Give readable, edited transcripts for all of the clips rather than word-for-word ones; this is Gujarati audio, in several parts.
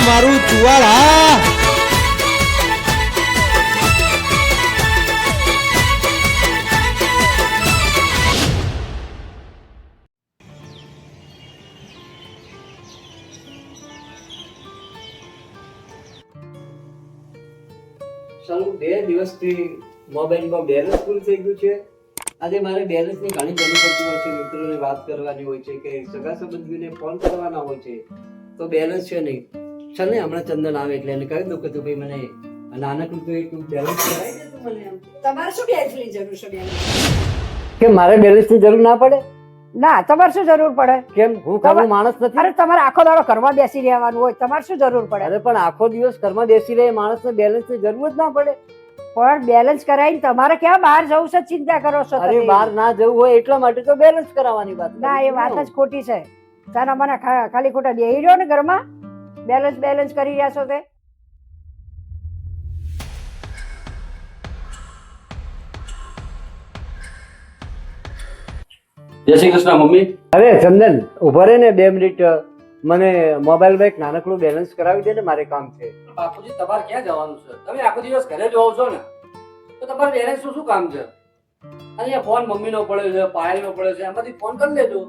મારું ચુવાડ હા. ચાલુ 2 દિવસથી મોબાઈલમાં બેલેન્સ ફૂલ થઈ ગયું છે. આજે મારે બેલેન્સની ઘણી જરૂર પડતી હોય છે. મિત્રોને વાત કરવાની હોય છે કે સગા સંબંધીઓને ફોન કરવાના હોય છે, તો બેલેન્સ છે નહીં. ચાલ ને હમણાં ચંદન આવે એટલે એને કહી દઉં કે તું ભાઈ મને નાનકડું તો એક બેલેન્સ કરાવી દે તું મને. એમ તમારે શું બેલેન્સની જરૂર છે? બેલેન્સ કે મારે બેલેન્સની જરૂર ના પડે? ના, તમારે શું જરૂર પડે? કેમ? હું કામનો માણસ નથી? અરે તમારે આખો દાડો ઘરમાં બેસી રહેવાનું હોય, તમારે શું જરૂર પડે? અરે પણ આખો દિવસ ઘરમાં બેસી રહે માણસને બેલેન્સની જરૂર જ ના પડે. પણ બેલેન્સ કરાવીને તમારે ક્યાં બહાર જવું છે? ચિંતા કરો છો અરે તમે? બહાર ના જવું હોય એટલા માટે તો બેલેન્સ કરાવવાની વાત ના, એ વાત જ ખોટી છે. તારા મને ખાલી ખોટા બેહી રહ્યો ને ઘરમાં બેલેન્સ કરી રહ્યા છો તે. જય શ્રી કૃષ્ણ મમ્મી. અરે ચંદન ઉભા રહે ને 2 મિનિટ. મને મોબાઈલમાં એક નાનકડું બેલેન્સ કરાવી દે ને, મારે કામ છે. બાપુજી તમારે ક્યાં જવાનું છે? તમે આખો દિવસ ઘરે જ હોવ છો ને, તો તમારે બેલેન્સ નું શું કામ છે? અહીંયા ફોન મમ્મીનો પડ્યો છે, પાયલનો પડ્યો છે, એમાંથી ફોન કરી લેજો.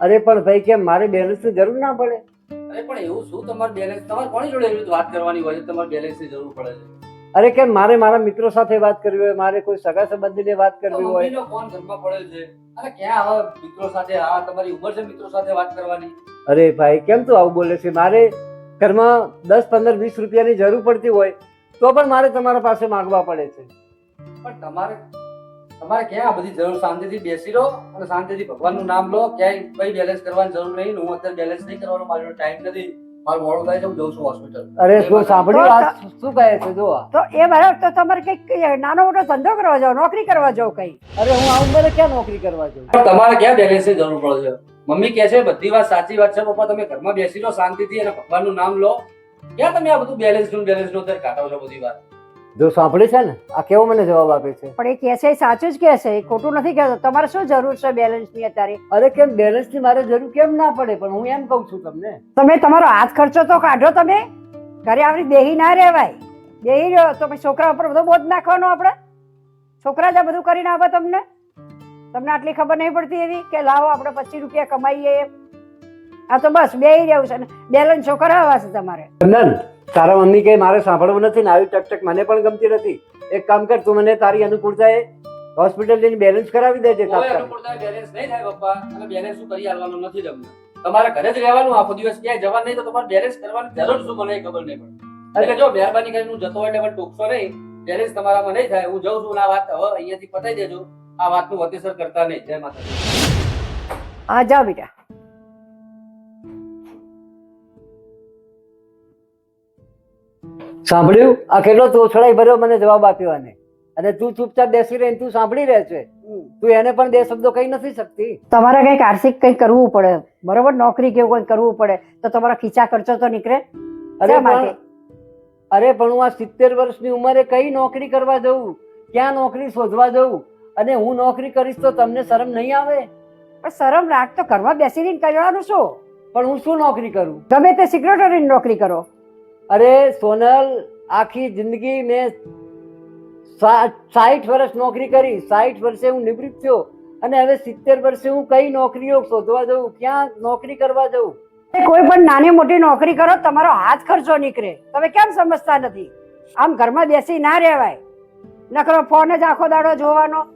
અરે પણ ભાઈ કેમ મારે બેલેન્સની જરૂર ના પડે? અરે પણ એવું શું તમારે બેલેન્સ, તમારે કોની જોડે એવી રીતે વાત કરવાની હોય છે તમારે બેલેન્સની જરૂર પડે છે? અરે કેમ મારે મારા મિત્રો સાથે વાત કરવી હોય, મારે કોઈ સગા સંબંધીને વાત કરવી હોય. મમ્મીનો ફોન ઘરમાં પડ્યો છે, અને ક્યાં હવે મિત્રો સાથે, આ તમારી ઉંમર છે મિત્રો સાથે વાત કરવાની? અરે ભાઈ કેમ તું આવું બોલે છે? મારે ઘરમાં 10, 15, 20 રૂપિયાની જરૂર પડતી હોય તો પણ મારે તમારા પાસે માંગવા પડે છે. પણ તમારે ક્યાં આ બધી જરૂર? શાંતિથી બેસી રહો અને શાંતિથી ભગવાનનું નામ લો. ક્યાંય કઈ બેલેન્સ કરવાની જરૂર નહીં. હું અત્યારે બેલેન્સ નહીં કરવાનો, મારો ટાઈમ નથી, મારું મોડું થાય છે, હું જઉં છું હોસ્પિટલ. અરે તું સાંભળી વાત શું કહે છે? જો તો એ બરાબર, તો તમારે કઈક નાનો મોટો ધંધો કરવા જાવ, નોકરી કરવા જાવ કઈ. અરે હું આવું મને ક્યાં નોકરી કરવા જાઉં? પણ તમારે ક્યાં બેલેન્સની જરૂર પડે છે? મમ્મી કહે છે બધી વાત સાચી વાત છે. પપ્પા તમે ઘરમાં બેસી રહો શાંતિથી અને ભગવાનનું નામ લો. ક્યાં તમે આ બધું બેલેન્સનું અત્યારે કાઢો છો બધી વાત? જો સાંભળે છે ને, આ કેવો મને જવાબ આપે છે. પણ એ કહે છે એ સાચું જ કહે છે, એ ખોટું નથી કહેતો. તમારે શું જરૂર છે બેલેન્સની અત્યારે? અરે કેમ બેલેન્સની મારે જરૂર કેમ ના પડે? પણ હું એમ કહું છું તમને. તમે તમારો હાથ ખર્ચો તો કાઢો. તમે ઘરે આવી બેહી ના રહેવાય. બેહી રહ્યો તો પછી છોકરા ઉપર બધો બોજ નાખવાનો આપણે? છોકરા જ આ બધું કરીને આવે તમને આટલી ખબર નહીં પડતી એવી કે લાવો આપણે 25 રૂપિયા કમાઈએ એમ? આ તો બસ બેહી રહેવું છે ને બેલેન્સ શો કરાવવા છે તમારે. ચંદન તારા મમ્મી કે મારે સાંભળવું નથી ને આવી ટકટક મને પણ ગમતી નથી. એક કામ કર, તું મને તારી અનુકૂળતાએ હોસ્પિટલ જઈને બેલેન્સ કરાવી દેજે. કોઈ અનુકૂળતા બેલેન્સ નહીં થાય પપ્પા, અને બેલેન્સ શું કરી આવવાનું નથી તમને. તમારે ઘરે જ રહેવાનું, આખો દિવસ ક્યાંય જવાનું નહીં, તો તમારે બેલેન્સ કરવાની જરૂર શું મને ખબર નહીં પડે. એટલે જો મહેરબાની કરીને હું જતો હોય એટલે મને ટોકશો નહીં. બેલેન્સ તમારામાં નહીં થાય, હું જઉં છું. આ વાત હવે અહીંયાથી પતાઈ દેજો. આ વાતનું વતેસર કરતા નહીં. જય માતાજી. હા જાઓ બેટા. સાંભળ્યું? આ કેટલો તોછડાઈ ભર્યો મને જવાબ આપ્યો આને. અને તું ચૂપચાપ બેસી રહી તું સાંભળી રહે છે. તું એને પણ 2 શબ્દો કહી નથી શકતી. તમારે કંઈક આર્થિક કંઈક કરવું પડે, બરોબર? નોકરી કેવું કંઈક કરવું પડે તો તમારા ખીચા ખર્ચો તો નીકળે. અરે પણ હું આ 70 વર્ષની ઉંમરે કઈ નોકરી કરવા જઉં? ક્યાં નોકરી શોધવા જઉં? અને હું નોકરી કરીશ તો તમને શરમ નહીં આવે? પણ શરમ રાખ તો ઘરમાં બેસીને કરવાનું શું? પણ હું શું નોકરી કરું? ગમે તે સિક્રેટરીની નોકરી કરો. અરે સોનલ, આખી જિંદગી મેં 60 વર્ષ નોકરી કરી. 60 વર્ષે હું નિવૃત્ત થયો અને હવે 70 વર્ષે હું કઈ નોકરીઓ શોધવા જઉં? ક્યાં નોકરી કરવા જઉં? કોઈ પણ નાની મોટી નોકરી કરો, તમારો હાથ ખર્ચો નીકળે. તમે કેમ સમજતા નથી? આમ ઘરમાં બેસી ના રહેવાય. નકરો ફોન જ આખો દાડો જોવાનો.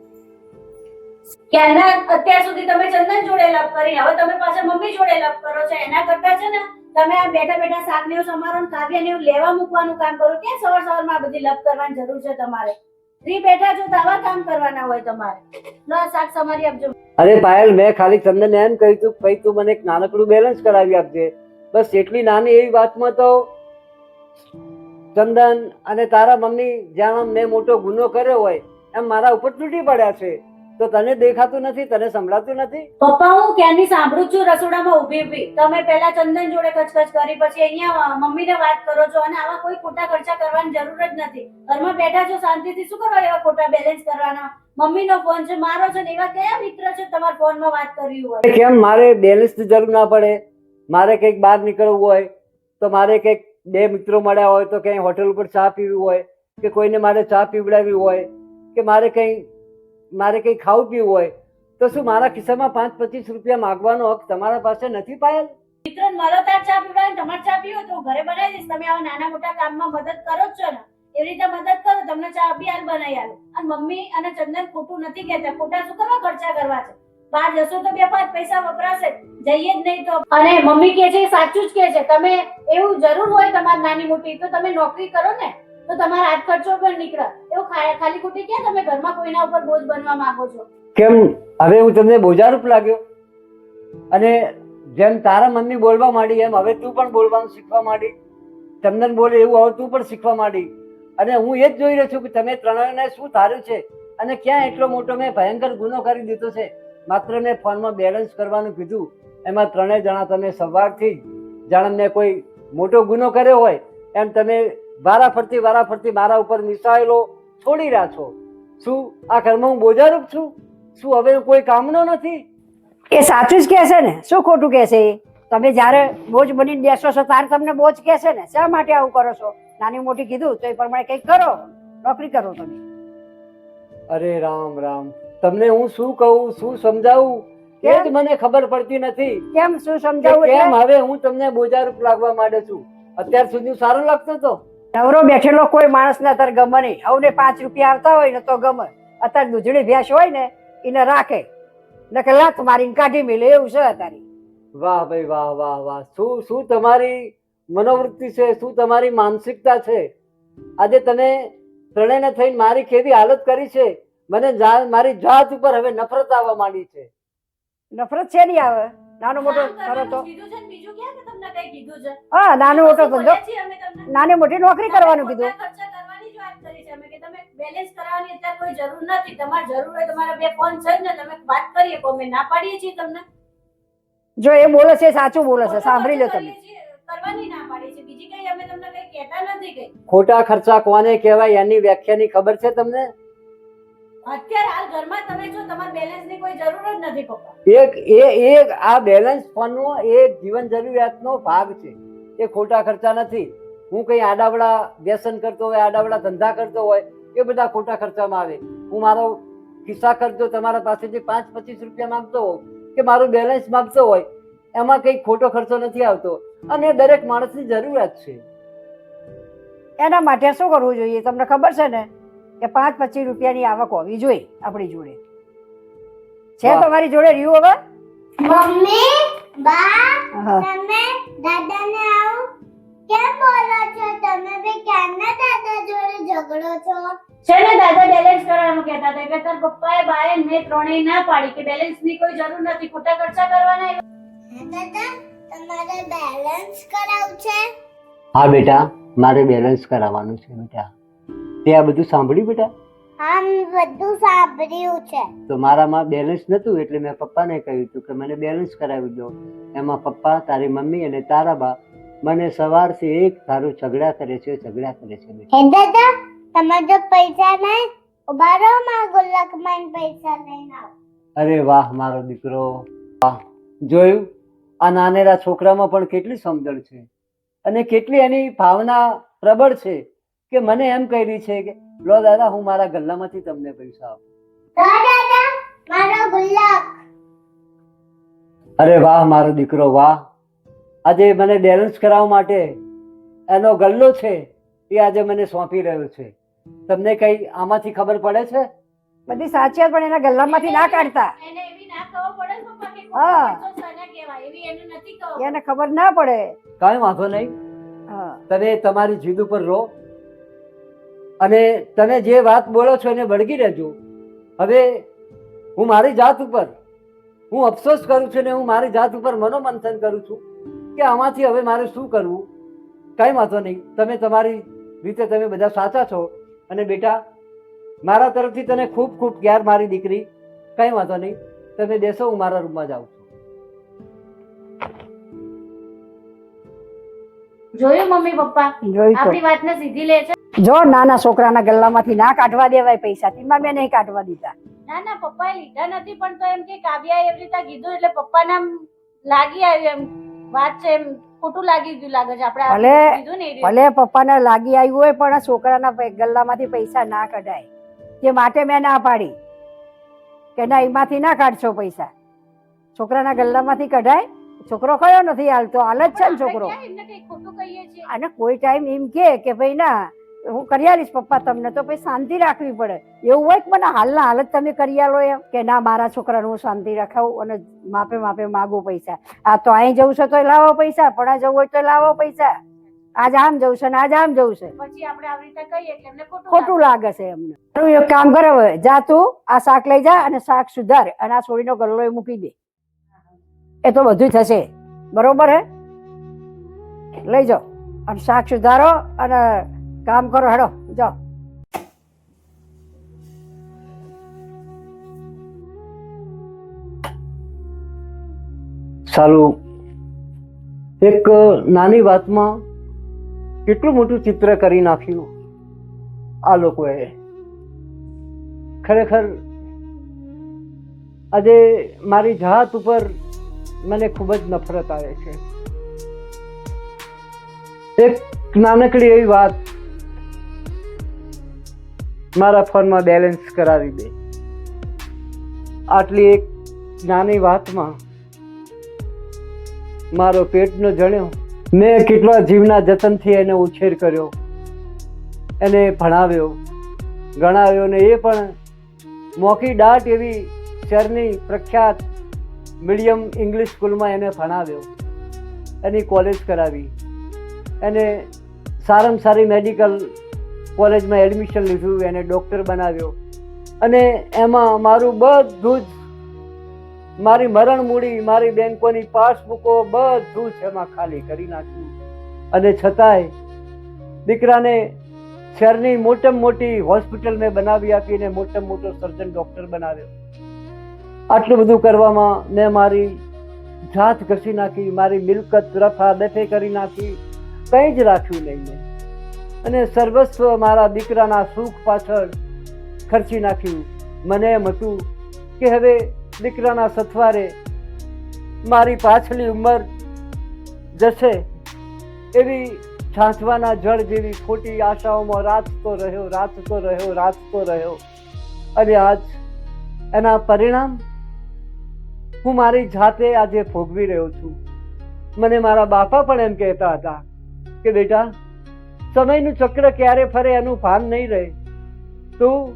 ક્યાંના અત્યાર સુધી તમે ચંદન જોડે લપ કરી, હવે તમે પાછા મમ્મી જોડે લપ કરો છો. એના કરતા છે ને તમે આ બેઠા બેઠા શાક ને એવું સમારો, કાવ્ય ને એવું લેવા મૂકવાનું કામ કરો. ક્યાં સવારમાં બધી લપ કરવાની જરૂર છે તમારે? ફ્રી બેઠા છો તો આવા કામ કરવાના હોય તમારે. લો શાક સમારી આપજો. અરે પાયલ, મેં ખાલી તમને એમ કહ્યું તું ભાઈ તું મને એક નાનકડું બેલેન્સ કરાવી આપજે, બસ એટલી નાની એવી વાતમાં તો ચંદન અને તારા મમ્મી જાણે મેં મોટો ગુનો કર્યો હોય એમ મારા ઉપર તૂટી પડ્યા છે. તો તને દેખાતું નથી? તને સંભળાતું નથી? પપ્પા હું ક્યાંની સાંભળું છું રસોડામાં ઊભી. તમે પહેલા ચંદન જોડે કચકચ કરી, પછી અહીંયા મમ્મીને વાત કરો છો. અને આવા કોઈ ખોટા ખર્ચા કરવાની જરૂર જ નથી. ઘરમાં બેઠા છો શાંતિથી, શું કરવા એવા ખોટા બેલેન્સ કરવાના? મમ્મીનો ફોન છે, મારો છે, એવા કયા મિત્ર છે તમારા ફોનમાં વાત કરવી હોય? કેમ મારે બેલેન્સની જરૂર ના પડે? મારે કંઈક બહાર નીકળવું હોય તો મારે કંઈક બે મિત્રો મળ્યા હોય તો ક્યાંય હોટલ ઉપર ચા પીવી હોય કે કોઈને મારે ચા પીવડાવવી હોય કે મારે કંઈ ખાવું પીવું હોય તો શું મારા ખિસ્સામાં 5-25 રૂપિયા માંગવાનો હક તમારા પાસે નથી પાયલ? મિત્રો મારો તાર ચા પીવડાવે ને તમારે ચા પીવો તો હું ઘરે બનાવી દઈશ. તમે આવા નાના મોટા કામમાં મદદ કરો જ છો ને, એવી રીતે મદદ કરો. તમને ચા બી હાલ બનાવી આલું. અને મમ્મી અને ચંદન ખોટું નથી કહેતા, ખોટા શું કરવા ખર્ચા કરવા છે? બહાર જશો તો 2-5 પૈસા વપરાશે, જઈએ જ નહીં તો. અને મમ્મી કહે છે એ સાચું જ કહે છે. તમે એવું જરૂર હોય તમારી નાની મોટી તો તમે નોકરી કરો ને, તો તમારા હાથ ખર્ચો પણ નીકળે. એવું ખાલી ખોટી ક્યાં તમે ઘરમાં કોઈના ઉપર બોજ બનવા માંગો છો? કેમ હવે હું તમને બોજારૂપ લાગ્યો? અને જેમ તારા મમ્મી બોલવા માંડી એમ હવે તું પણ બોલવાનું શીખવા માંડી. ચંદન બોલે એવું હવે તું પણ શીખવા માંડી. અને હું એ જ જોઈ રહ્યો છું કે તમે ત્રણેયને શું ધાર્યું છે અને ક્યાં એટલો મોટો મેં ભયંકર ગુનો કરી દીધો છે. માત્ર મેં ફોનમાં બેલેન્સ કરવાનું કીધું, એમાં ત્રણેય જણા તમે સવારથી જ જાણે મેં કોઈ મોટો ગુનો કર્યો હોય એમ તમે વારાફરતી મારા ઉપર મિસાઇલો છોડી રહ્યા છો. શું આ ઘરમાં હું બોજારૂપ છું? શું હવે હું કોઈ કામનો નથી? એ સાચું જ કહે છે ને, શું ખોટું કહે છે? તમે જ્યારે બોજ બનીને બેસો છો ત્યારે તમને બોજ કહે છે ને. શા માટે આવું કરો છો? નાની મોટી કીધું તો એ પ્રમાણે કંઈક કરો, નોકરી કરો તમે. અરે રામ રામ, તમને હું શું કહું, શું સમજાવું એ જ મને ખબર પડતી નથી. કેમ શું કે સમજાવું? કેમ હવે હું તમને બોજારૂપ લાગવા માંડે છું? અત્યાર સુધી સારો લાગતો હતો. નવરો બેઠેલો કોઈ માણસને અત્યારે ગમે નહીં. હવે 5 રૂપિયા આવતા હોય ને તો ગમે. અત્યારે દૂધળી ભેંસ હોય ને એને રાખે, નકે લાત મારીને કાઢી મેલે એવું છે અત્યારે. વાહ ભાઈ વાહ વાહ વાહ, શું તમારી મનોવૃત્તિ છે, શું તમારી માનસિકતા છે? આજે તમે ત્રણેયને થઈને મારી કેવી હાલત કરી છે. મને મારી જાત ઉપર હવે નફરત આવવા માંડી છે. નફરત છે નહીં આવે? નાનો મોટો કરો તો કીધું છે ને, બીજું ક્યાં કે તમને કઈ કીધું છે? હા, નાનો મોટો ધંધો, બોલ્યા છીએ અમે તમને. નાની મોટી નોકરી કરવાનું કીધું. ખોટા ખર્ચા કરવાની જ વાત કરી છે અમે કે તમે બેલેન્સ કરાવવાની અત્યારે કોઈ જરૂર નથી. તમારે જરૂર હોય તમારા 2 ફોન છે જ ને, તમે વાત કરીએ તો અમે ના પાડીએ છીએ તમને. જો એ બોલે છે સાચું બોલે છે, સાંભળી લો તમે. કરવાની ના પાડીએ છીએ, બીજી કઈ અમે તમને કઈ કહેતા નથી. કઈ ખોટા ખર્ચા કોને કહેવાય એની વ્યાખ્યાની ખબર છે તમને? અત્યારે હાલ ઘરમાં તમે છો, તમારે બેલેન્સ ની કોઈ જરૂર જ નથી પપ્પા. એક આ બેલેન્સ ફોનનો એક જીવન જરૂરિયાતનો ભાગ છે. એ ખોટા ખર્ચા નથી. હું કઈ આડાવડા વ્યસન કરતો હોય, આડાવડા ધંધા કરતો હોય એ બધા ખોટા ખર્ચામાં આવે. હું મારો ખિસ્સા ખર્ચો તમારા પાસેથી 5-25 રૂપિયા માંગતો હોઉં કે મારું બેલેન્સ માંગતો હોય, એમાં કઈ ખોટો ખર્ચો નથી આવતો. અને દરેક માણસની જરૂરિયાત છે. એના માટે શું કરવું જોઈએ? તમને ખબર છે ને કે 5-25 રૂપિયાની આવક હોવી જોઈએ આપણી જોડે. છે તમારી જોડે રહ્યું હવે? મમ્મી બા હા. તમે દાદાને આવું કેમ બોલો છો? તમે બે ક્યારના દાદા જોડે ઝઘડો છો? છે ને દાદા બેલેન્સ કરવાનું કહેતા હતા એટલે તાર પપ્પાએ બાએ મેં ત્રણેય ના પાડી કે બેલેન્સ ની કોઈ જરૂર નથી, ખોટા ખર્ચા કરવાના. હે દાદા, તમારે બેલેન્સ કરાવવું છે? હા બેટા, મારે બેલેન્સ કરાવવાનું છે બેટા. તે આ બધું સાંભળ્યું બેટા? હા, મેં બધું સાંભળ્યું છે. તો મારામાં બેલેન્સ નતું એટલે મેં પપ્પાને કહ્યું હતું કે મને બેલેન્સ કરાવી દો. એમાં પપ્પા, તારી મમ્મી અને તારા બા મને સવારથી એક ધારું ઝઘડા કરે છે બેટા. હે દાદા, તમારે જો પૈસા નહીં, ઉભા રહો, મારા ગુલ્લકમાં પૈસા લઈને આવો. અરે વાહ મારો દીકરો, વાહ. જોયું, આ નાનેરા છોકરામાં પણ કેટલી સમજણ છે અને કેટલી એની ભાવના પ્રબળ છે કે મને એમ કહી રહી છે કે લો દાદા, હું મારા ગલ્લામાંથી તમને પૈસા આપું. તો દાદા, મારો ગુલ્લક. અરે વાહ મારો દીકરો, વાહ. આજે મને બેલેન્સ કરાવવા માટે એનો ગલ્લો છે એ આજે મને સોંપી રહ્યો છે. તમને કઈ આમાંથી ખબર પડે છે? બધી સાચી વાત, પણ એના ગલ્લામાંથી ના કાઢતા. એને એવી ના ખબર પડે ને પપ્પા કે હા. ખોટો ખર્ચો શાને કહેવાય, એવી એને નથી ખબર. એને ખબર ના પડે. કાંઈ વાંધો નહીં. હા, તમે તમારી જીદ ઉપર રહો અને તમે જે વાત બોલો છો એને વળગી રહેજો. હવે હું મારી જાત ઉપર હું અફસોસ કરું છું ને હું મારી જાત ઉપર મનોમંથન કરું છું કે આમાંથી હવે મારે શું કરવું. કાંઈ વાંધો નહીં, તમે તમારી રીતે તમે બધા સાચા છો. અને બેટા, મારા તરફથી તને ખૂબ ખૂબ પ્યાર મારી દીકરી. કાંઈ વાંધો નહીં, તમે બેસો, હું મારા રૂમમાં જાઉં છું. જોયું મમ્મી પપ્પા જોઈ તો. આપણી વાતને સીધી લે છે. જો નાના છોકરાના ગલ્લામાંથી ના કાઢવા દેવાય પૈસા, તેમાં મેં નહીં કાઢવા દીધા. ના ના પપ્પાએ લીધા નથી, પણ તો એમ કે કાવ્યાએ એવી રીતે કીધું એટલે પપ્પાને આમ લાગી આવ્યું એમ વાત છે એમ ખોટું લાગી ગયું લાગે છે આપણે આ ભલે- કીધું ને એ રીતે. ભલે પપ્પાને લાગી આવ્યું હોય પણ આ છોકરાના ગલ્લામાંથી પૈસા ના કઢાય. તે માટે મેં ના પાડી કે ના એમાંથી ના કાઢશો પૈસા. છોકરાના ગલ્લામાંથી કઢાય. છોકરો કયો નથી હાલતો, હાલ જ છે ને છોકરો. આપણે ક્યાં એમને કંઈ ખોટું કહીએ છીએ? અને કોઈ ટાઈમ એમ કે ભાઈ ના હું કરી આલીશ પપ્પા તમને, તો પછી શાંતિ રાખવી પડે. એવું હોય કે મને હાલના હાલ જ તમે કરી આલો એમ કે ના મારા છોકરાને હું શાંતિ રખાવું અને માપે માપે માગું પૈસા. આ તો અહીં જવું છે તો લાવો પૈસા, પણ આ જવું હોય તો લાવો પૈસા. આજ આમ જવું છે ને આજ આમ જવું છે. પછી આપણે આવી રીતે કહીએ એટલે એમને ખોટું લાગે છે એમને. તું એક કામ કરે હવે, જા તું આ શાક લઈ જા અને શાક સુધાર અને આ છોડીનો ગલ્લો એ મૂકી દે. એ તો બધું થશે બરોબર હે. લઈ જાઓ અને શાક સુધારો અને કામ કરો. હેડો જાઓ. સાલું એક નાની વાતમાં કેટલું મોટું ચિત્ર કરી નાખ્યું આ લોકોએ. ખરેખર આજે મારી જાત ઉપર મને ખૂબ જ નફરત આવે છે. એક નાનકડી એવી વાત, મારા ફોનમાં બેલેન્સ કરાવી દે. આટલી એક નાની વાતમાં મારો પેટનો જણ્યો. મેં કેટલા જીવના જતનથી એને ઉછેર કર્યો, એને ભણાવ્યો, ગણાવ્યો ને એ પણ મોખી દાટ એવી શહેરની પ્રખ્યાત મીડિયમ ઇંગ્લિશ સ્કૂલમાં એને ભણાવ્યો, એની કોલેજ કરાવી, એને સારામાં સારી મેડિકલ કોલેજમાં એડમિશન લીધું, એને ડૉક્ટર બનાવ્યો અને એમાં મારું બધું જ, મારી મરણ મૂડી, મારી બેંકોની પાસબુકો બધું જ એમાં ખાલી કરી નાખ્યું. અને છતાંય દીકરાને શહેરની મોટામાં મોટી હોસ્પિટલ મેં બનાવી આપીને મોટામાં મોટો સર્જન ડૉક્ટર બનાવ્યો. આટલું બધું કરવામાં મેં મારી જાત ઘસી નાખી, મારી મિલકત રફા દફે કરી નાખી, કંઈ જ રાખ્યું નહીં મેં. અને સર્વસ્વ મારા દીકરાના સુખ પાછળ ખર્ચી નાખ્યું. મને એમ હતું કે હવે દીકરાના સથવારે મારી પાછલી ઉંમર જશે એવી છાંચવાના જળ જેવી ખોટી આશાઓમાં રાચતો રહ્યો. અને આજ એના પરિણામ હું મારી જાતે આજે ભોગવી રહ્યો છું. મને મારા બાપા પણ એમ કહેતા હતા કે બેટા, સમયનું ચક્ર ક્યારે ફરે એનું ભાન નહીં રહે. તું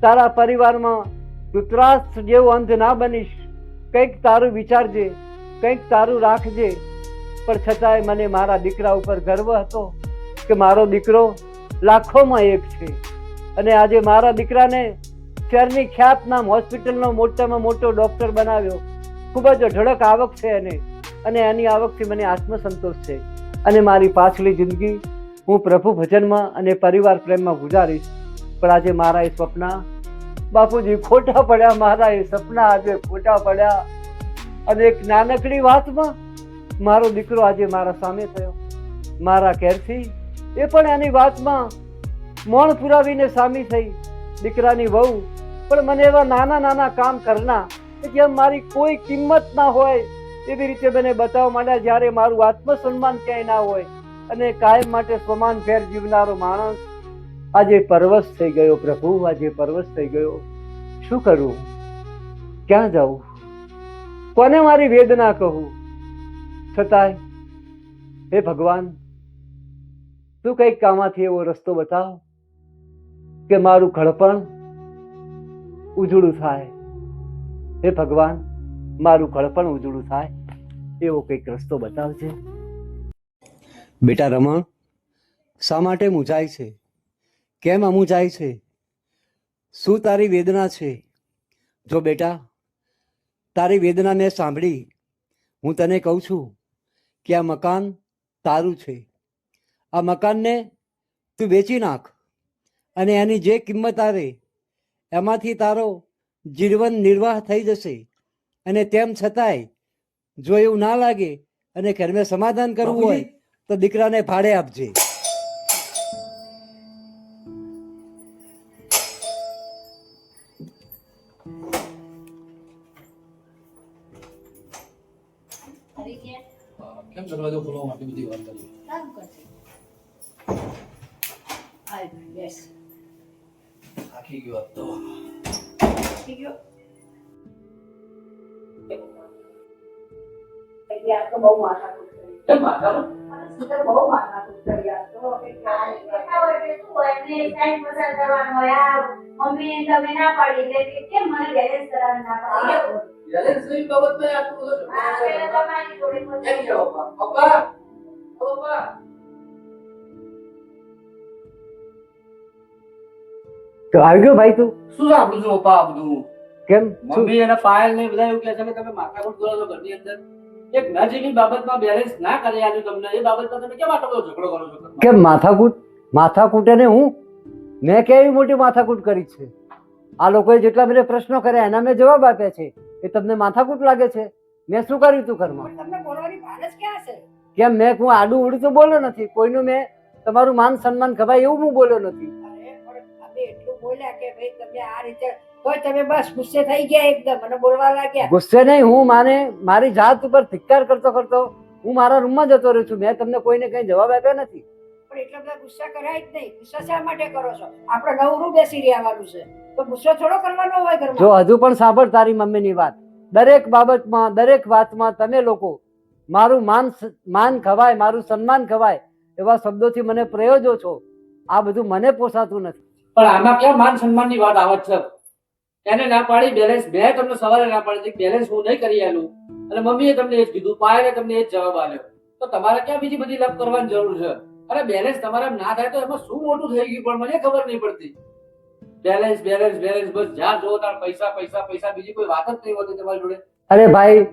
તારા પરિવારમાં ધૃતરાષ્ટ્ર જેવો અંધ ના બનીશ. કંઈક તારું વિચારજે, કંઈક તારું રાખજે. પણ છતાંય મને મારા દીકરા ઉપર ગર્વ હતો કે મારો દીકરો લાખોમાં એક છે. અને આજે મારા દીકરાને શહેરની ખ્યાતનામ હોસ્પિટલનો મોટામાં મોટો ડૉક્ટર બનાવ્યો. ખૂબ જ અઢળક આવક છે એને, અને એની આવકથી મને આત્મસંતોષ છે. અને મારી પાછલી જિંદગી હું પ્રભુ ભજનમાં અને પરિવાર પ્રેમમાં ગુજારીશ. પણ આજે મારા એ સપના બાપુજી ખોટા પડ્યા, મારા એ સપના આજે ખોટા પડ્યા. અને એક નાનકડી વાતમાં મારો દીકરો આજે મારા સામે થયો, મારા ઘેરથી. એ પણ એની વાતમાં મૌન પુરાવીને સામી થઈ. દીકરાની વહુ પણ મને એવા નાના નાના કામ કરના કે જેમ મારી કોઈ કિંમત ના હોય એવી રીતે મને બતાવવા માંડ્યા, જ્યારે મારું આત્મસન્માન ક્યાંય ના હોય. અને કાયમ માટે સ્વમાન ફેર જીવનારો માણસ આજે પરવશ થઈ ગયો. પ્રભુ, આજે પરવશ થઈ ગયો. શું કરું? ક્યાં જાઉં? કોને મારી વેદના કહું? છતાંય હે ભગવાન, તું કંઈક કામમાંથી એવો રસ્તો બતાવ કે મારું ઘડપણ ઉજળું થાય. હે ભગવાન, મારું ઘડપણ ઉજળું થાય એવો કંઈક રસ્તો બતાવજે. બેટા રમણ, શા માટે મૂંઝાય છે? કેમ અમૂંઝાય છે? શું તારી વેદના છે? જો બેટા, તારી વેદના મેં સાંભળી. હું તને કહું છું કે આ મકાન તારું છે. આ મકાનને તું વેચી નાખ અને એની જે કિંમત આવે એમાંથી તારો જીવન નિર્વાહ થઈ જશે. અને તેમ છતાંય જો એવું ના લાગે અને ઘરમાં સમાધાન કરવું હોય તો દીકરાને ભાડે આપજે. કેમ દરવાજો ખોલવા માટે બધી વાત કરી? કામ કરજે. આય ભાઈ, બેસ. થાકી ગયો આજ તો. ઠીક છે? એટલે આ તો બહુ માથાકૂટ કરી. કેમ માથામાં? અને સીધા બહુ માથાકૂટ કરી આ તો. કેટલા વર્ષે શું હોય એમને ટાઈમ પસાર કરવાનો હોય. આ મમ્મીને તમે ના પાડી એટલે કે કેમ મને બેલેન્સ કરાવવાનું ના પાડી એવું. બેલેન્સ ની બાબતમાં આટલું બધું આ પેલા તમારી જોડે કેમ પછી છે પપ્પા? પપ્પા! પપ્પા! તો આવી ગયો ભાઈ તું? શું સાંભળું છું પપ્પા આ બધું? કેમ શું? મમ્મી અને પાયલ ને બધા એવું કહે છે કે તમે માથાકૂટ કરો છો ઘરની અંદર. એક નજીવી બાબતમાં બેલેન્સ ના કરી આલ્યું તમને, એ બાબતમાં તમે કેમ આટલો બધો ઝઘડો કરો છો ઘરમાં? કેમ માથાકૂટ એને હું મેં કેવી મોટી માથાકૂટ કરી છે? આ લોકોએ જેટલા મને પ્રશ્નો કર્યા એના મેં જવાબ આપ્યા છે. એ તમને માથાકૂટ લાગે છે? મેં શું કર્યું તું ઘરમાં? પણ તમને બોલવાની ભાન જ ક્યાં છે? કેમ મેં હું આડું ઉડું તો બોલ્યો નથી. કોઈનું મેં તમારું માન સન્માન ખવાય એવું હું બોલ્યો નથી. અરે પણ અમે એટલું બોલ્યા કે ભાઈ તમે આ રીતે તોય તમે બસ ગુસ્સે થઈ ગયા એકદમ અને બોલવા લાગ્યા. ગુસ્સે નહીં, હું મારી જાત ઉપર ધિક્કાર કરતો હું મારા રૂમમાં જતો રહ્યો છું. મેં તમને કોઈને કઈ જવાબ આપ્યા નથી. પણ એટલા બધા ગુસ્સા કરાય જ નહીં. ગુસ્સા શા માટે કરો છો? આપણે નવરું બેસી રહેવાનું છે તો ગુસ્સો થોડો કરવાનો હોય ઘરમાં. જો હજુ પણ સાંભળ તારી મમ્મીની વાત. દરેક બાબતમાં દરેક વાતમાં તમે લોકો મારું માન ખવાય, મારું સન્માન ખવાય એવા શબ્દોથી મને પ્રયોજો છો. આ બધું મને પોસાતું નથી. પણ આમાં ક્યાં માન સન્માન ની વાત આવે છે? એને ના પાડી બેલેન્સ, મેં તમને સવારે ના પાડી હતી બેલેન્સ હું નહીં કરી આલું અને મમ્મીએ તમને એ જ કીધું, પાયલે તમને એ જ જવાબ આપ્યો. તો તમારે ક્યાં બીજી બધી લપ કરવાની જરૂર છે? અરે બેલેન્સ તમારા ના થાય તો એમાં શું મોટું થઈ ગયું પણ મને ખબર નહીં પડતી. બેલેન્સ બેલેન્સ બેલેન્સ બસ જ્યાં જોવો ત્યાં પૈસા પૈસા પૈસા, બીજી કોઈ વાત જ નહીં હોતી તમારી જોડે. અરે ભાઈ,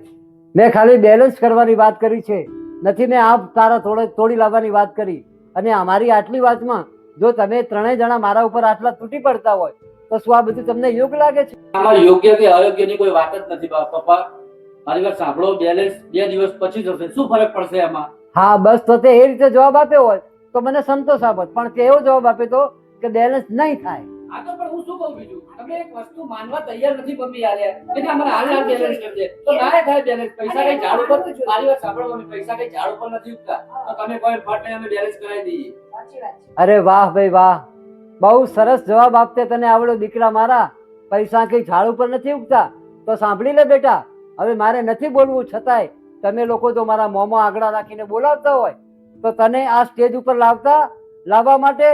મેં ખાલી બેલેન્સ કરવાની વાત કરી છે, નથી મેં આ તારા તોડી લાવવાની વાત કરી. અને અમારી આટલી વાતમાં જો તમે ત્રણેય જણા મારા ઉપર આટલા તૂટી પડતા હોય તો શું આ બધું તમને યોગ્ય લાગે છે? આમાં યોગ્ય કે અયોગ્યની કોઈ વાત જ નથી પપ્પા. મારી વાત સાંભળો, બેલેન્સ 2 દિવસ પછી જશે, શું ફરક પડશે એમાં? હા બસ, તો તે એ રીતે જવાબ આપ્યો હોય તો મને સંતોષ આપત, પણ તે એવો જવાબ આપ્યો તો કે બેલેન્સ નહીં થાય. આ તો પણ હું શું કહું બીજું, તમે એક વસ્તુ માનવા તૈયાર નથી મમ્મી યાર કે અમારે હાલ બેલેન્સ કરજે તો ના થાય બેલેન્સ. પૈસા કઈ ઝાડ ઉપર, મારી વાત સાંભળો મમ્મી, પૈસા કઈ ઝાડ ઉપર નથી ઉગતા. તો તમે કોઈ ફટ અમે બેલેન્સ કરાવી દઈએ. સાચી વાત છે. અરે વાહ ભાઈ વાહ, બહુ સરસ જવાબ આપતે તને આવડો દીકરા મારા. પૈસા કઈ ઝાડ ઉપર નથી ઉગતા. તો સાંભળી લે બેટા, હવે મારે નથી બોલવું છતાંય તમે લોકો જો મારા મોંમાં આગળ રાખીને બોલાવતા હોય તો તને આ સ્ટેજ ઉપર લાવવા માટે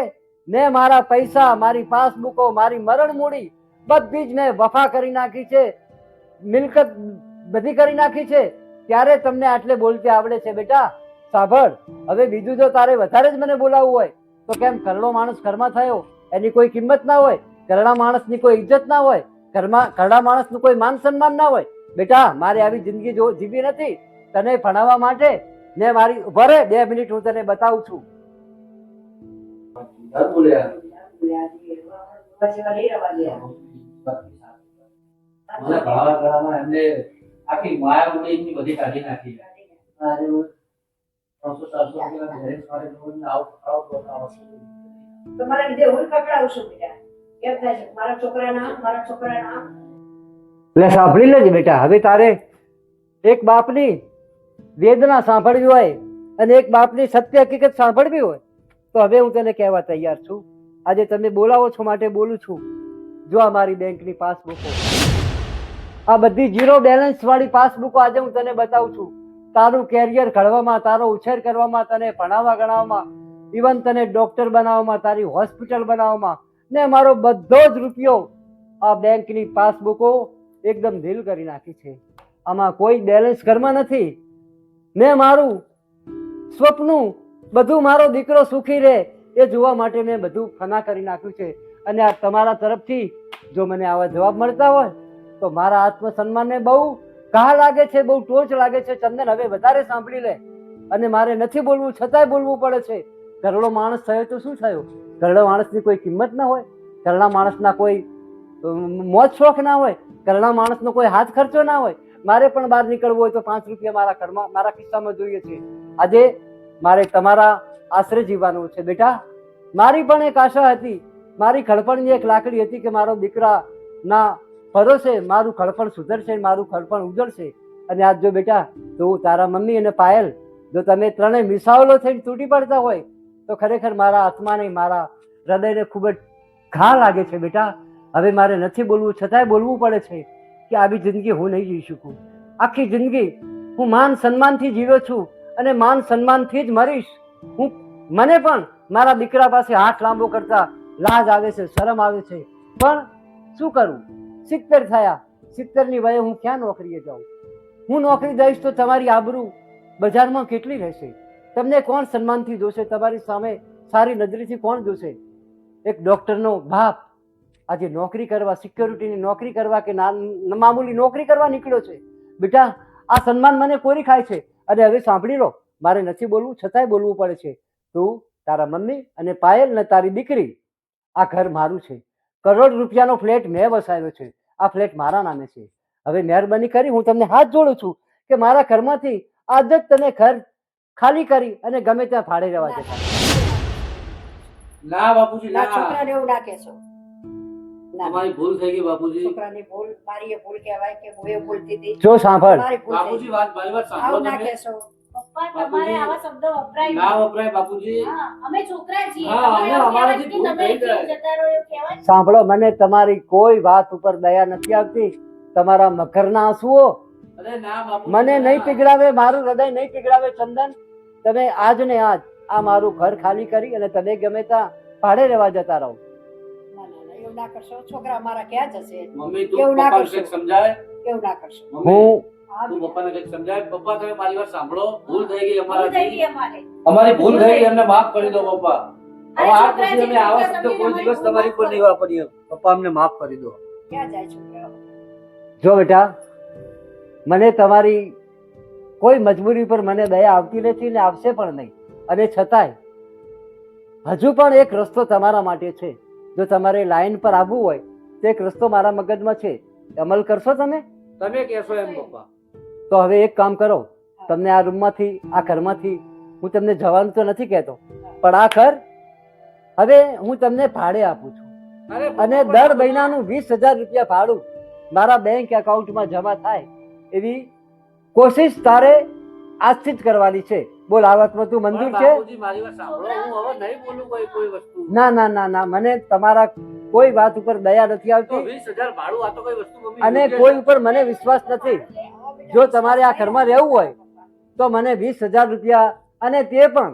મેં મારા પૈસા, મારી પાસબુકો, મારી મરણ મૂડી બધી જ મેં વફા કરી નાખી છે, મિલકત બધી કરી નાખી છે, ત્યારે તમને આટલે બોલતે આવડે છે. બેટા સાંભળ, હવે બીજું જો તારે વધારે જ મને બોલાવવું હોય તો કેમ કરડો માણસ ઘરમાં થયો એની કોઈ કિંમત ના હોય? કરડા માણસની કોઈ ઇજ્જત ના હોય? ઘરમાં કરડા માણસનું કોઈ માન સન્માન ના હોય? બેટા મારે આવી જિંદગી જીવી નથી. તને ભણાવવા માટે મેં મારી ઉભા 2 મિનિટ હું તને બતાવું છું. ના બોલ્યા. પછી વળી રહેવા દે. મને ભણાવવા એમને આખી માયા ઉડેની બધી કાઢી નાખી. આજે 300-400 રૂપિયા બેલેન્સ માટે લોન આઉટ તમારા લીધે હું પકડાવશું બેટા. કેમ થાય છે? મારા છોકરાના એટલે સાંભળી લેજે બેટા, હવે તારે એક બાપની વેદના સાંભળવી હોય અને એક બાપની સત્ય હકીકત સાંભળવી હોય તો હવે હું તને કહેવા તૈયાર છું. આજે તમે બોલાવો છો માટે બોલું છું. જો આ મારી બેંકની પાસબુકો, આ બધી 0 બેલેન્સ વાળી પાસબુકો આજે હું તને બતાવું છું. તારું કેરિયર ઘડવામાં, તારો ઉછેર કરવામાં, તને ભણાવવા ગણાવવામાં, ઇવન તને ડોક્ટર બનાવવામાં, તારી હોસ્પિટલ બનાવવામાં ને મારો બધો જ રૂપિયો આ બેંકની પાસબુકો એકદમ ઢીલ કરી નાખી છે. આમાં કોઈ બેલેન્સ ઘરમાં નથી. મેં મારું સ્વપ્નું બધું મારો દીકરો સુખી રહે એ જોવા માટે મેં બધું ફના કરી નાખ્યું છે. અને આ તમારા તરફથી જો મને આવા જવાબ મળતા હોય તો મારા આત્મસન્માનને બહુ ઘા લાગે છે, બહુ ટોચ લાગે છે. ચંદન હવે વધારે સાંભળી લે. અને મારે નથી બોલવું છતાંય બોલવું પડે છે. ઘરડો માણસ થયો તો શું થયો? ઘરડા માણસની કોઈ કિંમત ના હોય? ઘરડા માણસના કોઈ મોજ શોખ ના હોય? ઘરડા માણસનો કોઈ હાથ ખર્ચો ના હોય? મારે પણ બહાર નીકળવું હોય તો 5 રૂપિયા મારા ઘરમાં, મારા ખિસ્સામાં જોઈએ છે. આજે મારે તમારા આશરે જીવવાનું છે. બેટા મારી પણ એક આશા હતી, મારી ખડપણની એક લાકડી હતી કે મારો દીકરા ના ભરોસે મારું ખડપણ સુધરશે, મારું ખડપણ ઉજળશે. અને આજ જો બેટા તું તારા મમ્મી અને પાયલ જો તમે ત્રણેય મિસાવલો થઈને તૂટી પડતા હોય તો ખરેખર મારા આત્માને મારા હૃદયને ખૂબ જ ઘા લાગે છે બેટા. હવે મારે નથી બોલવું છતાંય બોલવું પડે છે કે આવી જિંદગી હું નહીં જીવી શકું. આખી જિંદગી હું માન સન્માનથી જીવ્યો છું અને માન સન્માનથી જ મરીશ. મને પણ મારા દીકરા પાસે હાથ લાંબો કરતા લાજ આવે છે, શરમ આવે છે, પણ શું કરું? 70 થયા, 70ની વયે હું ક્યાં નોકરીએ જાઉં? હું નોકરી જઈશ તો તમારી આબરૂ બજારમાં કેટલી રહેશે? તમને કોણ સન્માનથી જોશે? તમારી સામે સારી નજરેથી કોણ જોશે? એક ડોક્ટરનો બાપ આજે નોકરી કરવા, સિક્યોરિટીની નોકરી કરવા કે મામૂલી નોકરી કરવા નીકળ્યો છે. બેટા આ સન્માન મને કોરી ખાય છે. અને હવે સાંભળી લો, મારે નથી બોલવું છતાંય બોલવું પડે છે. તું, તારા મમ્મી અને પાયલ ને તારી દીકરી, આ ઘર મારું છે. કરોડ રૂપિયાનો ફ્લેટ મેં વસાવ્યો છે. આ ફ્લેટ મારા નામે છે. હવે મહેરબાની કરી હું તમને હાથ જોડું છું કે મારા ઘરમાંથી આજ જ તમે ઘર ખાલી કરી અને ગમે ત્યાં ફાળે રહેવા જતા. ના બાપુજી ના ના, છોકરાને એવું ના કહેશો. ના, તમારી ભૂલ થઈ ગઈ બાપુજી. છોકરાની ભૂલ મારી એ ભૂલ કહેવાય કે હું એ બોલતી હતી. જો સાંભળ, મારી ભૂલ થઈ બાપુજી ગઈ. મારી વાત સાંભળો આવું ના તમે. કહેશો. પપ્પા તમારે આવા શબ્દ વપરાય ના નહીં. વપરાય બાપુજી. હા, અમે છોકરા છીએ. હા, તમારે અમે એવું અમારાથી કહેવાય કે ભૂલ તમે થઈ જાય. જતા રહો એવું કહેવાય? સાંભળો, મને તમારી કોઈ વાત ઉપર દયા નથી આવતી. તમારા મકરના આંસુઓ અરે ના બાપુજી, મને ના. નહીં પીગળાવે, મારું હૃદય નહીં પીગળાવે. ચંદન, તમે આજ ને આજ આ મારું ઘર ખાલી કરી અને તમે ગમે ત્યાં ભાડે રહેવા જતા રહો. ના ના ના, એવું ના કરશો. છોકરા અમારા ક્યાં જશે? મમ્મી તું એવું ના પપ્પાને કરશો. કંઈક સમજાય. એવું ના કરશો. મમ્મી હું તું પપ્પાને કંઈક સમજાય. પપ્પા તમે મારી વાત સાંભળો. ભૂલ થઈ ગઈ ભૂલ થઈ અમારાથી. ગઈ અમારે. અમારી ભૂલ થઈ ગઈ, અમને માફ કરી દો પપ્પા. હવે અરે આજ છોકરા પછી છે, અમે આવા છોકરા શબ્દો કોઈ સમજીને દિવસ તમારી પર નહીં વાપરીએ. પપ્પા અમને માફ કરી દો. ક્યાં જાય છોકરાઓ? જો બેટા, મને તમારી કોઈ મજબૂરી પર મને દયા આવતી નથી ને આવશે પણ નહીં. અને છતાંય હજુ પણ એક રસ્તો તમારા માટે છે. જો તમારે લાઈન પર આવવું હોય તો એક રસ્તો મારા મગજમાં છે. અમલ કરશો તમે? તમે કહેશો એમ પપ્પા. તો હવે એક કામ કરો, તમને આ રૂમમાંથી, આ ઘરમાંથી હું તમને જવાનું તો નથી કહેતો, પણ આ ઘર હવે હું તમને ભાડે આપું છું. અરે પપ્પા, અને દર મહિનાનું 20,000 રૂપિયા ભાડું મારા બેંક એકાઉન્ટમાં જમા થાય એવી કોશિશ તારે આજથી જ કરવાની છે. બોલ, આ વાતમાં તું મંજૂર છે? બાપુજી મારી વાત સાંભળો. હું હવે નહીં બોલું કોઈ વસ્તુ. ના ના ના ના, મને તમારા કોઈ વાત ઉપર દયા નથી તો આવતી 20,000 ભાડું આ તો કોઈ વસ્તુ મમ્મી અને યોગ્ય કોઈ છે? ઉપર મને વિશ્વાસ નથી. જો તમારે આ ઘરમાં રહેવું હોય તો મને 20,000 રૂપિયા અને તે પણ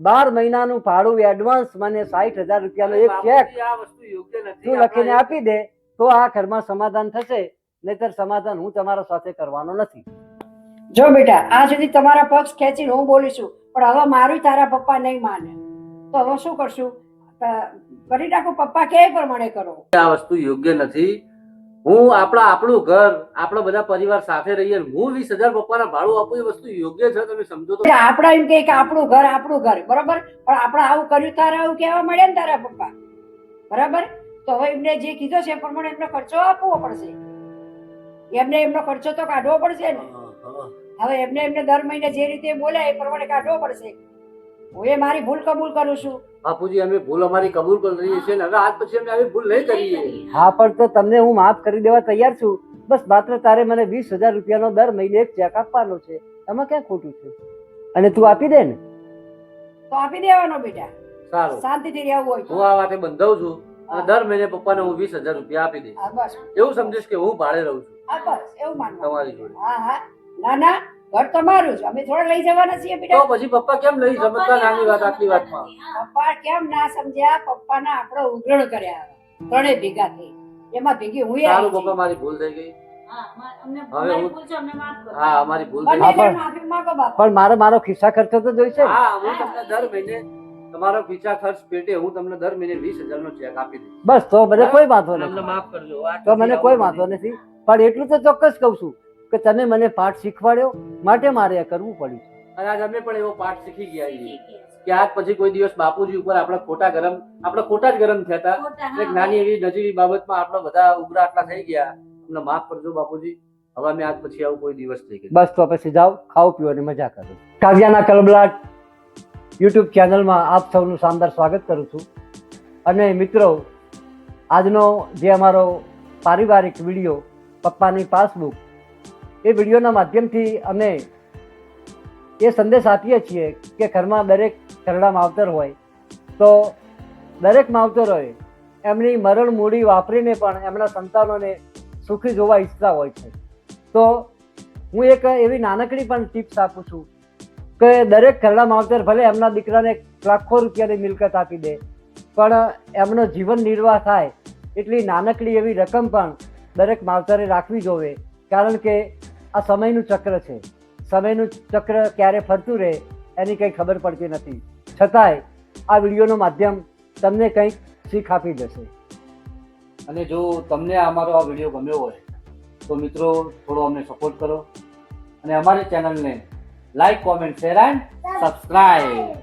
12 મહિનાનું ભાડું એડવાન્સ, મને 60,000 રૂપિયાનો એક ચેક બાપુજી, આ વસ્તુ યોગ્ય નથી. તું લખીને આપી દે તો આ ઘરમાં સમાધાન થશે. નહીતર સમાધાન હું તમારા સાથે કરવાનો નથી. જો બેટા, આ સુધી તમારા પક્ષ ખેંચીને હું બોલીશું, પણ હવે મારું તારા પપ્પા નહીં માને તો હવે શું કરશું? કરી નાખો. પપ્પા કે પ્રમાણે કરો. આ વસ્તુ યોગ્ય નથી. હું આપણું ઘર, આપણા બધા પરિવાર સાથે રહીએ, હું 20,000 પપ્પાના ભાડું આપું એ વસ્તુ યોગ્ય છે? તમે સમજો તો. એટલે આપણા એમ કે આપણું ઘર બરોબર, પણ આપણે આવું કર્યું તારે આવું કહેવા મળે ને તારા પપ્પા, બરાબર? તો હવે એમને જે કીધો છે એ પ્રમાણે એમનો ખર્ચો આપવો પડશે. એમને એમનો ખર્ચો તો કાઢવો પડશે ને. હવે એમને દર મહિને જે રીતે બોલ્યા એ પ્રમાણે કાઢવો પડશે. હું એ મારી ભૂલ કબૂલ કરું છું. બાપુજી, અમે ભૂલ અમારી કબૂલ કરી રહીએ છીએ ને હવે આજ પછી અમે આવી ભૂલ નહીં કરીએ. હા, પણ તો તમને હું માફ કરી દેવા તૈયાર છું. બસ માત્ર તારે મને 20,000 રૂપિયાનો દર મહિને એક ચેક આપવાનો છે. એમાં ક્યાં ખોટું છે? અને તું આપી દે ને તો આપી દેવાનો બેટા. સારું, શાંતિથી રહેવું હોય હું આ વાતે બંધાવું છું અને દર મહિને પપ્પાને હું 20,000 રૂપિયા આપી દઈશ. બસ એવું સમજીશ કે હું ભાડે રહું છું બસ એવું માનવાનું. તમારી જોડે. હા હા, ના ના, ઘર તમારું જ. અમે થોડા લઈ જવાના છીએ તો બેટા. પછી પપ્પા કેમ નહીં સમજતા નાની વાત આટલી વાતમાં? પપ્પા કેમ ના સમજ્યા? પપ્પાના આપણે ઉઘરાણ કર્યા ત્રણેય ભેગા થઈ. એમાં ભેગી હું સારું પપ્પા, મારી ભૂલ થઈ ગઈ. હા, અમારી ભૂલ થઈ ગઈ. માફી માંગો બાપા. પણ મારો ખિસ્સા ખર્ચો તો જોઈશે ને. હા, હું તમને દર મહિને તમારો ખર્ચા ખર્ચ પેટે હું તમને દર મહિને 20,000 નો ચેક આપી દઈશ. બસ તો મને કોઈ વાંધો અમને નથી. માફ કરજો. તો મને કોઈ વાંધો નથી, પણ એટલું તો ચોક્કસ કહું છું કે તમે મને પાઠ શીખવાડ્યો માટે મારે આ કરવું પડ્યું છે. અને આજ અમે પણ એવો પાઠ શીખી ગયા છીએ કે આજ પછી કોઈ દિવસ બાપુજી ઉપર આપણે ખોટા જ ગરમ થયા હતા. એક નાની એવી નજીવી બાબતમાં આપણે બધા ઉગ્ર આટલા થઈ ગયા. અમને માફ કરજો બાપુજી. હવે અમે આજ પછી આવું કોઈ દિવસ થઈ ગયું. બસ તો પછી જાઓ, ખાઓ પીઓ અને મજા કરો. કાવ્યાના કલબલાટ યુટ્યુબ ચેનલમાં આપ સૌનું શાનદાર સ્વાગત કરું છું. અને મિત્રો, આજનો જે અમારો પારિવારિક વિડીયો પપ્પાની પાસબુક એ વિડીયોના માધ્યમથી અમે એ સંદેશ આપીએ છીએ કે ઘરમાં દરેક ઘરડા માવતર હોય તો દરેક માવતરોએ એમની મરણ મૂડી વાપરીને પણ એમના સંતાનોને સુખી જોવા ઈચ્છતા હોય છે. તો હું એક એવી નાનકડી પણ ટિપ્સ આપું છું કે દરેક ઘરડા માવતર ભલે એમના દીકરાને લાખો રૂપિયાની મિલકત આપી દે, પણ એમનો જીવન નિર્વાહ થાય એટલી નાનકડી એવી રકમ પણ દરેક માવતરે રાખવી જોઈએ. કારણ કે આ સમયનું ચક્ર છે. સમયનું ચક્ર ક્યારે ફરતું રહે એની કંઈ ખબર પડતી નથી. છતાંય આ વિડીયોનું માધ્યમ તમને કંઈક શીખ આપી જશે. અને જો તમને અમારો આ વિડીયો ગમ્યો હોય તો મિત્રો થોડો અમને સપોર્ટ કરો અને અમારી ચેનલને like, comment, share and subscribe.